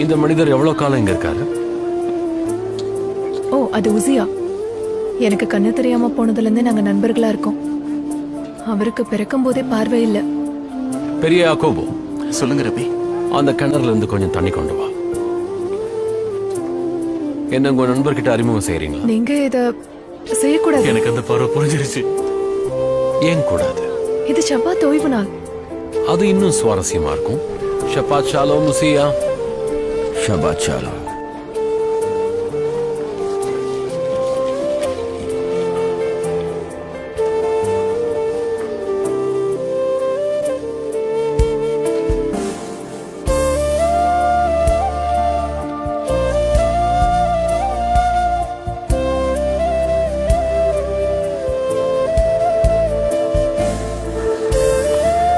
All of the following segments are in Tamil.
இந்த மனிதர் எவ்வளவு காலம் இங்க இருக்காரு? ஓ, அது உசியா. எனக்கு கண்ணு தெரியாம போனதுல இருந்தே நாங்க நண்பர்களா இருக்கோம். அவருக்கு பிறக்கும் போதே பார்வை இல்ல. பெரிய யாக்கோபு, சொல்லுங்க ரபி. அந்த கிணறுல இருந்து கொஞ்சம் தண்ணி கொண்டு வா. என்ன உங்க நண்பர்கிட்ட அறிமுகம் செய்யறீங்களா? நீங்க இத செய்யக்கூடாது. எனக்கு அந்த பார்வை புரிஞ்சிருச்சு. ஏன் கூடாது? இது ஷப்பாத் ஓய்வு நாள். அது இன்னும் சுவாரஸ்யமா இருக்கும். ஷபாத் ஷாலோம் உசியா. ஷபாத் ஷாலோம்.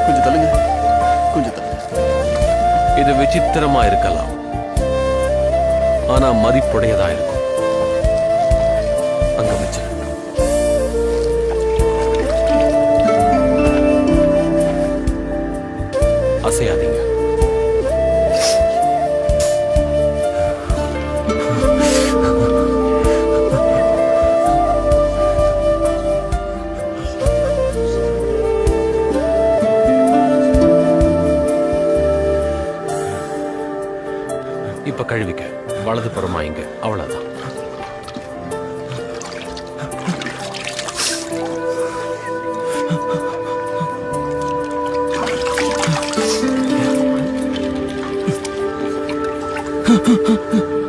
கொஞ்சம் தள்ளுங்க, கொஞ்சம் தள்ளுங்க. இது விசித்திரமா இருக்கலாம், ஆனா மதிப்புடையதா இருக்கும். அங்க வச்சு அசையாதீங்க. இப்ப கழுவிக்க. வலது புறமா இங்க. அவ்வளவுதான். Ha ha ha.